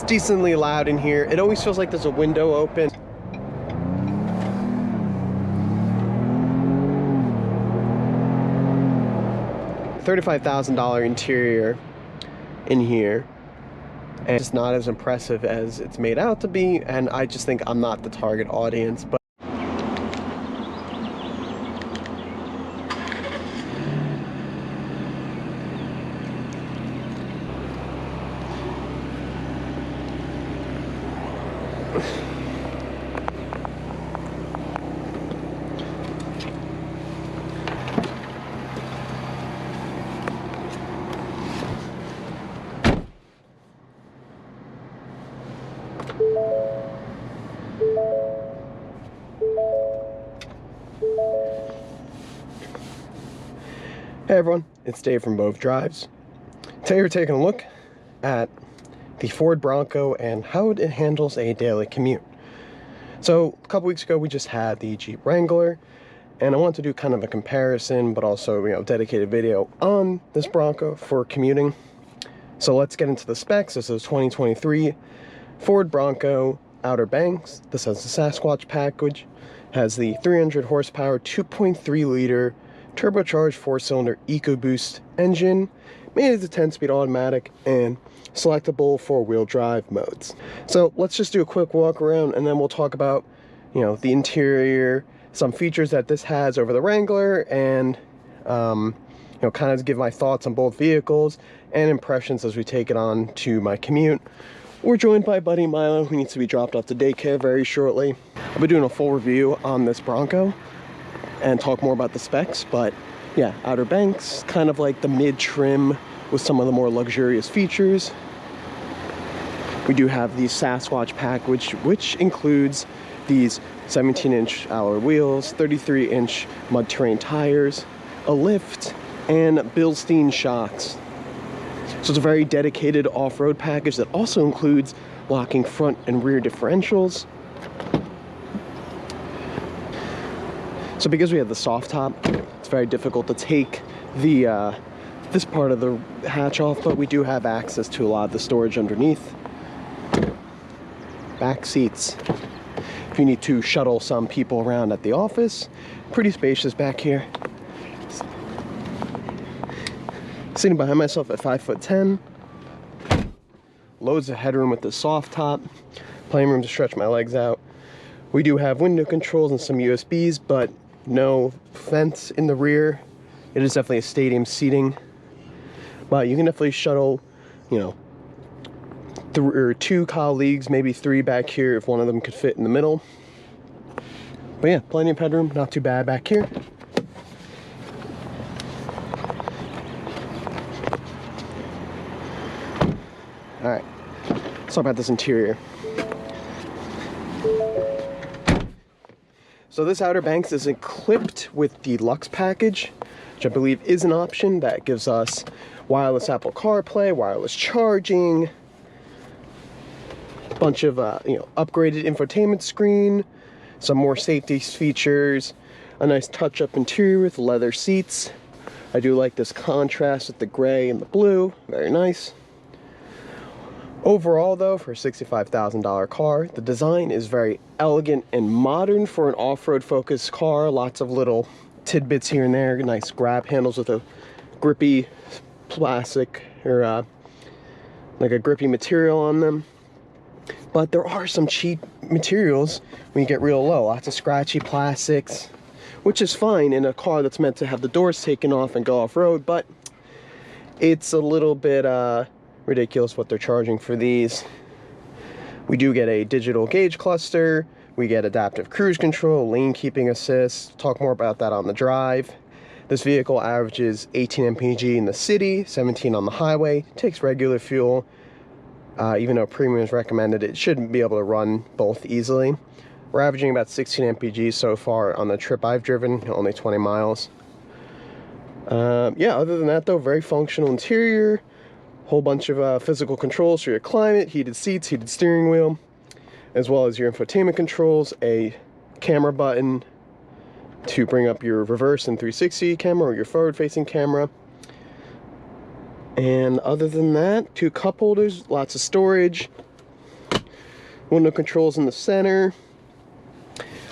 It's decently loud in here. It always feels like there's a window open. $35,000 interior in here, and it's not as impressive as it's made out to be, and I just think I'm not the target audience. But hey everyone, it's Dave from POV Drives. Today we're taking a look at the Ford Bronco and how it handles a daily commute. So a couple weeks ago we just had the Jeep Wrangler, and I want to do kind of a comparison, but also, you know, dedicated video on this Bronco for commuting. So let's get into the specs. This is 2023 Ford Bronco Outer Banks. This has the Sasquatch package, has the 300 horsepower, 2.3 liter turbocharged 4-cylinder EcoBoost engine, made as a 10-speed automatic, and selectable 4-wheel drive modes. So let's just do a quick walk around, and then we'll talk about, you know, the interior, some features that this has over the Wrangler, and you know, kind of give my thoughts on both vehicles and impressions as we take it on to my commute. We're joined by buddy Milo, who needs to be dropped off to daycare very shortly. I'll be doing a full review on this Bronco and talk more about the specs, but yeah, Outer Banks, kind of like the mid-trim with some of the more luxurious features. We do have the Sasquatch package, which includes these 17-inch alloy wheels, 33-inch mud terrain tires, a lift, and Bilstein shocks. So it's a very dedicated off-road package that also includes locking front and rear differentials. So because we have the soft top, it's very difficult to take the this part of the hatch off, but we do have access to a lot of the storage underneath. Back seats, if you need to shuttle some people around at the office. Pretty spacious back here. Sitting behind myself at 5'10". Loads of headroom with the soft top. Plenty of room to stretch my legs out. We do have window controls and some USBs, but no fence in the rear. It is definitely a stadium seating, but you can definitely shuttle, you know, two colleagues, maybe three back here if one of them could fit in the middle. But yeah, plenty of headroom, not too bad back here. All right, let's talk about this interior. So this Outer Banks is equipped with the Luxe package, which I believe is an option that gives us wireless Apple CarPlay, wireless charging, a bunch of you know, upgraded infotainment screen, some more safety features, a nice touch-up interior with leather seats. I do like this contrast with the gray and the blue, very nice. Overall though, for a $65,000 car, the design is very elegant and modern for an off-road focused car. Lots of little tidbits here and there, nice grab handles with a grippy plastic or like a grippy material on them. But there are some cheap materials when you get real low. Lots of scratchy plastics, which is fine in a car that's meant to have the doors taken off and go off-road, but it's a little bit ridiculous what they're charging for these. We do get a digital gauge cluster, we get adaptive cruise control, lane keeping assist. Talk more about that on the drive. This vehicle averages 18 mpg in the city, 17 on the highway, takes regular fuel. Even though premium is recommended, it shouldn't be able to run both easily. We're averaging about 16 mpg so far on the trip I've driven, only 20 miles. Yeah, other than that though, very functional interior. Whole bunch of physical controls for your climate, heated seats, heated steering wheel, as well as your infotainment controls, a camera button to bring up your reverse and 360 camera or your forward facing camera. And other than that, two cup holders, lots of storage, Window controls in the center.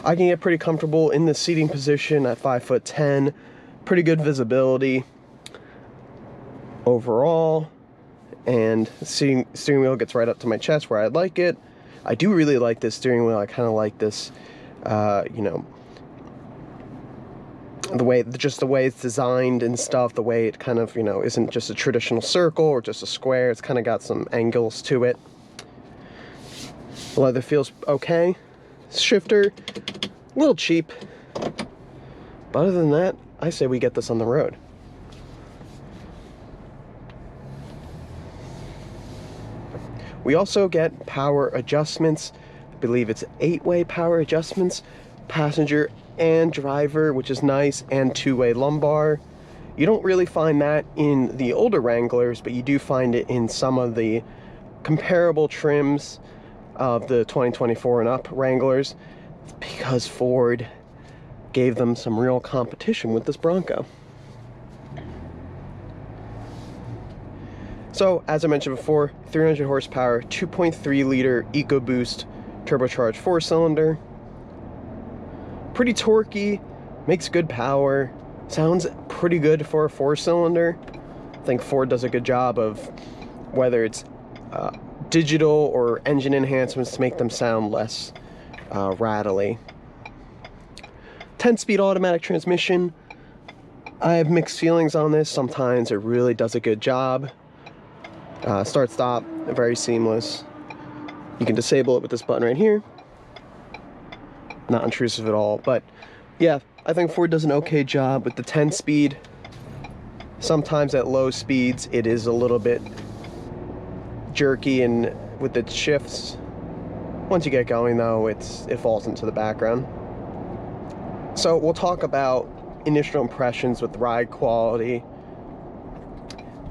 I can get pretty comfortable in the seating position at 5'10". Pretty good visibility overall. And the steering wheel gets right up to my chest where I like it. I do really like this steering wheel. I kind of like this, you know, the way it's designed and stuff, the way it kind of, you know, isn't just a traditional circle or just a square. It's kind of got some angles to it. The leather feels okay. Shifter, a little cheap. But other than that, I say we get this on the road. We also get power adjustments. I believe it's 8-way power adjustments, passenger and driver, which is nice, and 2-way lumbar. You don't really find that in the older Wranglers, but you do find it in some of the comparable trims of the 2024 and up Wranglers, because Ford gave them some real competition with this Bronco. So, as I mentioned before, 300 horsepower, 2.3 liter EcoBoost turbocharged 4-cylinder. Pretty torquey, makes good power, sounds pretty good for a 4-cylinder. I think Ford does a good job of, whether it's digital or engine enhancements, to make them sound less rattly. 10-speed automatic transmission. I have mixed feelings on this. Sometimes it really does a good job. Start stop, very seamless. You can disable it with this button right here. Not intrusive at all, but yeah, I think Ford does an okay job with the 10-speed. Sometimes at low speeds it is a little bit jerky and with the shifts. Once you get going though, it falls into the background. So we'll talk about initial impressions with ride quality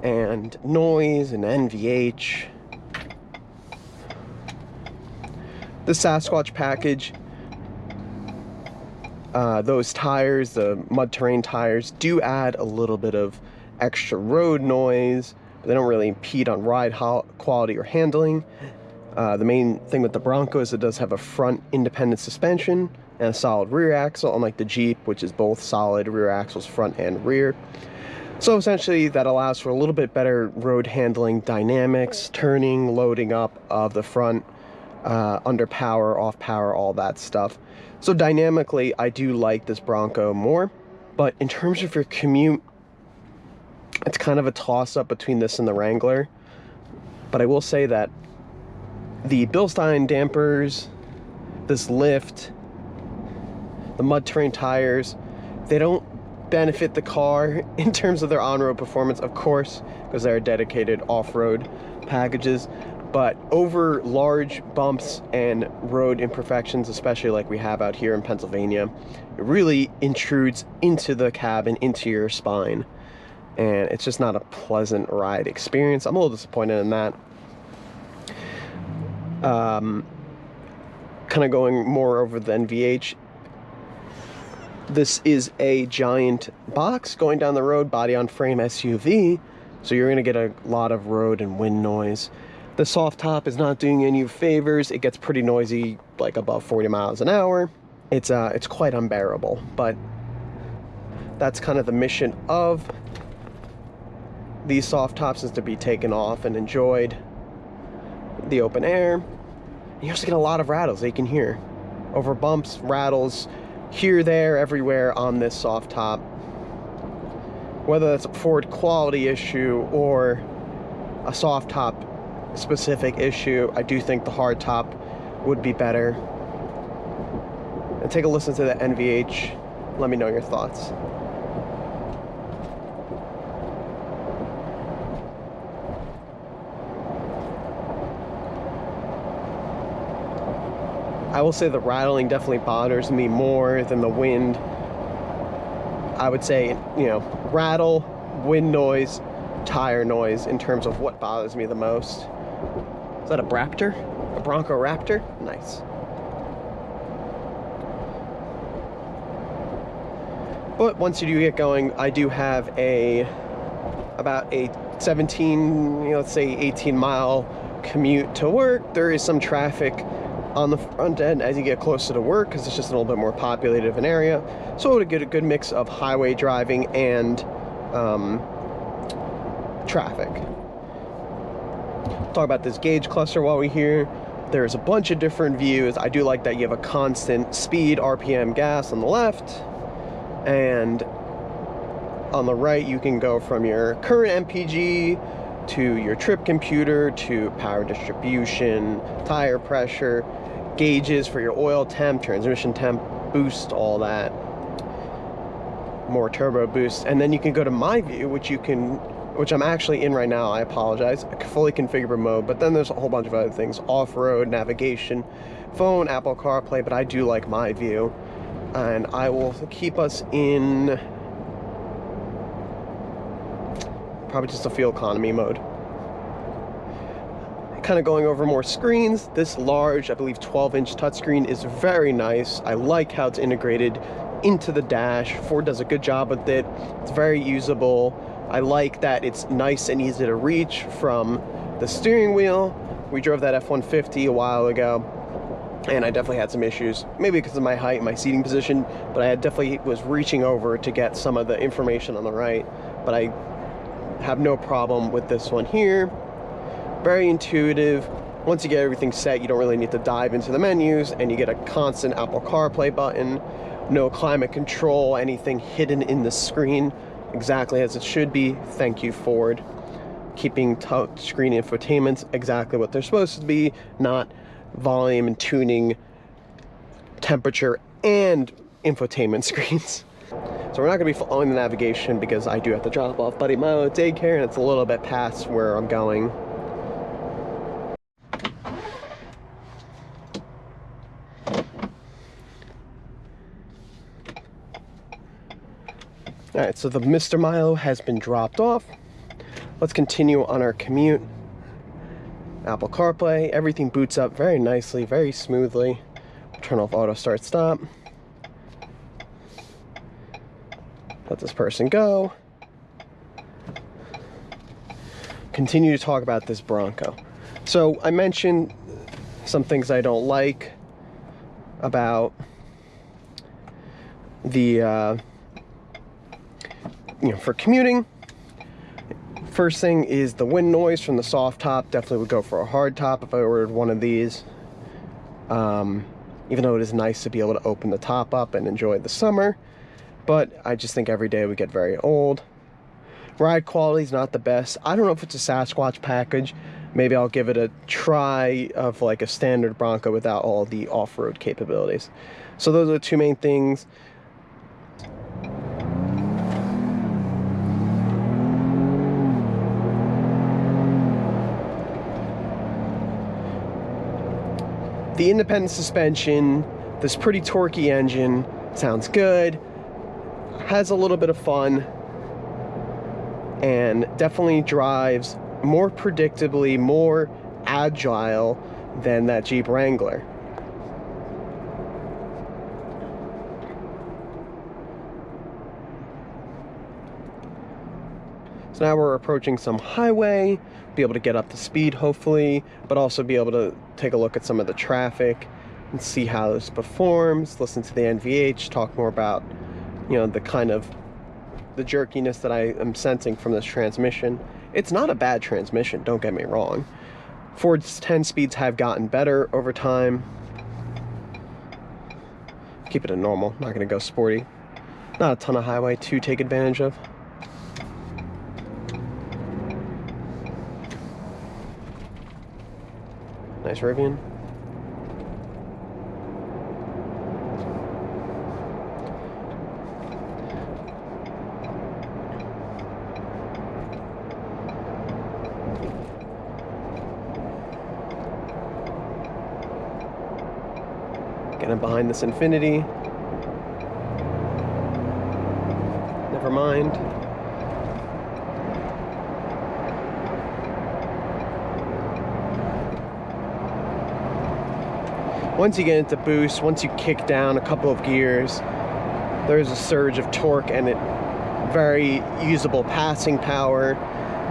and noise and NVH. The Sasquatch package, those tires, the mud terrain tires, do add a little bit of extra road noise, but they don't really impede on ride quality or handling. The main thing with the Bronco is it does have a front independent suspension and a solid rear axle, unlike the Jeep, which is both solid rear axles, front and rear. So essentially that allows for a little bit better road handling dynamics, turning, loading up of the front, under power, off power, all that stuff. So dynamically, I do like this Bronco more, but in terms of your commute, it's kind of a toss-up between this and the Wrangler. But I will say that the Bilstein dampers, this lift, the mud terrain tires, they don't benefit the car in terms of their on-road performance, of course, because they're dedicated off-road packages. But over large bumps and road imperfections, especially like we have out here in Pennsylvania, it really intrudes into the cabin, into your spine. And it's just not a pleasant ride experience. I'm a little disappointed in that. Kind of going more over the NVH. This is a giant box going down the road, body on frame SUV, so you're going to get a lot of road and wind noise. The soft top is not doing any favors. It gets pretty noisy, like above 40 miles an hour. It's quite unbearable, but that's kind of the mission of these soft tops, is to be taken off and enjoyed the open air. You also get a lot of rattles that you can hear over bumps, rattles here, there, everywhere on this soft top. Whether that's a Ford quality issue or a soft top specific issue, I do think the hard top would be better. And take a listen to the NVH. Let me know your thoughts. I will say the rattling definitely bothers me more than the wind. I would say, you know, rattle, wind noise, tire noise in terms of what bothers me the most. Is that a Raptor? A Bronco Raptor? Nice. But once you do get going, I do have about a 17, let's say 18 mile commute to work. There is some traffic on the front end as you get closer to work, because it's just a little bit more populated of an area. So to get a good mix of highway driving and traffic. Talk about this gauge cluster while we're here. There's a bunch of different views. I do like that you have a constant speed, RPM gas on the left, and on the right you can go from your current MPG to your trip computer to power distribution, tire pressure, gauges for your oil temp, transmission temp, boost, all that. More turbo boost. And then you can go to my view, which I'm actually in right now. I apologize. Fully configurable mode, but then there's a whole bunch of other things: off-road, navigation, phone, Apple CarPlay, but I do like my view. And I will keep us in probably just a fuel economy mode. Kind of going over more screens. This large, I believe 12-inch touchscreen is very nice. I like how it's integrated into the dash. Ford does a good job with it. It's very usable. I like that it's nice and easy to reach from the steering wheel. We drove that F-150 a while ago, and I definitely had some issues, maybe because of my height and my seating position, but I definitely was reaching over to get some of the information on the right. But I have no problem with this one here. Very intuitive. Once you get everything set, you don't really need to dive into the menus, and you get a constant Apple CarPlay button. No climate control, anything hidden in the screen, exactly as it should be. Thank you, Ford. Keeping touchscreen infotainments exactly what they're supposed to be, not volume and tuning, temperature, and infotainment screens. So we're not going to be following the navigation because I do have to drop off Buddy Milo at daycare, and it's a little bit past where I'm going. Alright, so the Mr. Milo has been dropped off. Let's continue on our commute. Apple CarPlay, everything boots up very nicely, very smoothly. Turn off auto start stop. Let this person go. Continue to talk about this Bronco. So I mentioned some things I don't like about the for commuting. First thing is the wind noise from the soft top. Definitely would go for a hard top if I ordered one of these. Even though it is nice to be able to open the top up and enjoy the summer, but I just think every day would get very old. Ride quality is not the best. I don't know if it's a Sasquatch package. Maybe I'll give it a try of like a standard Bronco without all the off-road capabilities. So those are the two main things. The independent suspension, this pretty torquey engine, sounds good, has a little bit of fun, and definitely drives more predictably, more agile than that Jeep Wrangler. So now we're approaching some highway, be able to get up to speed hopefully, but also be able to take a look at some of the traffic and see how this performs, listen to the NVH, talk more about, the kind of the jerkiness that I am sensing from this transmission. It's not a bad transmission, don't get me wrong. Ford's 10 speeds have gotten better over time. Keep it a normal, not gonna go sporty. Not a ton of highway to take advantage of. Nice Rivian. Getting behind this Infinity. Never mind. Once you get into boost, once you kick down a couple of gears, there's a surge of torque and very usable passing power.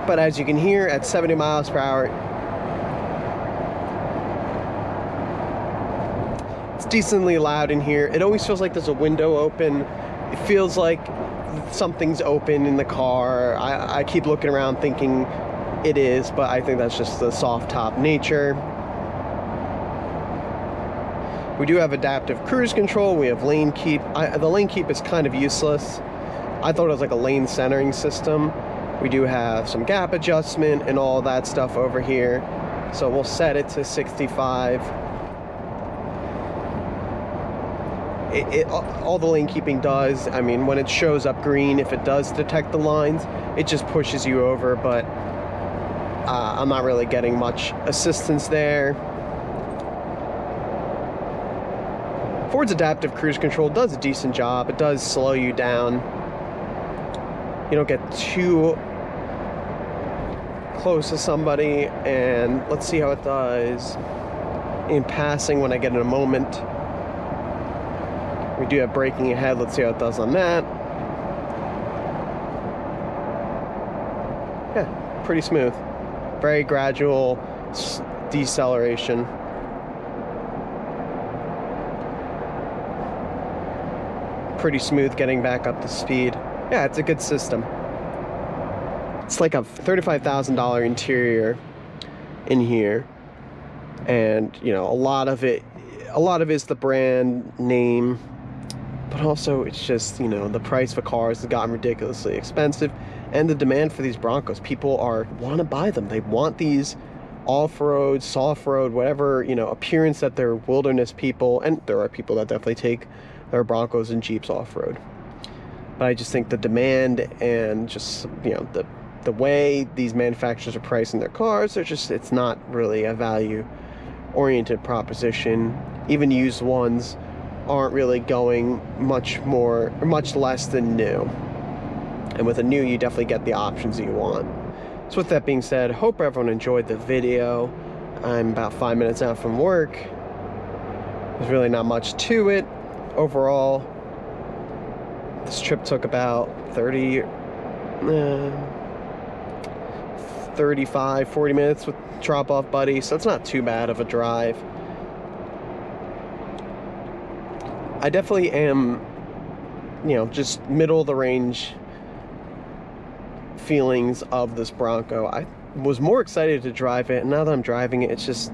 But as you can hear, at 70 miles per hour, It's decently loud in here. It always feels like there's a window open. It feels like something's open in the car. I keep looking around thinking it is, but I think that's just the soft top nature. We do have adaptive cruise control. We have lane keep. The lane keep is kind of useless. I thought it was like a lane centering system. We do have some gap adjustment and all that stuff over here. So we'll set it to 65. All the lane keeping does, I mean, when it shows up green, if it does detect the lines, it just pushes you over, but I'm not really getting much assistance there. Ford's adaptive cruise control does a decent job. It does slow you down. You don't get too close to somebody, and let's see how it does in passing when I get in a moment. We do have braking ahead. Let's see how it does on that. Yeah, pretty smooth. Very gradual deceleration. Pretty smooth getting back up to speed. Yeah, it's a good system. It's like a $35,000 interior in here, and you know, a lot of it is the brand name, but also it's just, you know, the price for cars has gotten ridiculously expensive, and the demand for these Broncos, people want to buy them. They want these off-road, soft-road, whatever, you know, appearance that they're wilderness people, and there are people that definitely take their Broncos and Jeeps off-road. But I just think the demand and just, you know, the way these manufacturers are pricing their cars, it's not really a value-oriented proposition. Even used ones aren't really going much less than new. And with a new, you definitely get the options that you want. So with that being said, hope everyone enjoyed the video. I'm about 5 minutes out from work. There's really not much to it. Overall, this trip took about 35, 40 minutes with drop-off buddy, so it's not too bad of a drive. I definitely am, you know, just middle of the range feelings of this Bronco. I was more excited to drive it, and now that I'm driving it, it's just,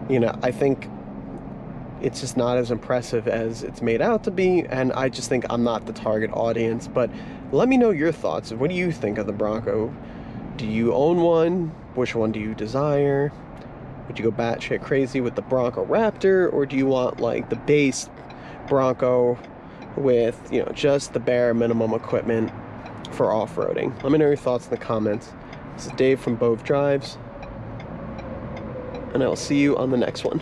you know, I think it's just not as impressive as it's made out to be, and I just think I'm not the target audience. But let me know your thoughts. What do you think of the Bronco? Do you own one? Which one do you desire? Would you go batshit crazy with the Bronco Raptor, or do you want like the base Bronco with, you know, just the bare minimum equipment for off-roading? Let me know your thoughts in the comments. This is Dave from POV Drives, and I'll see you on the next one.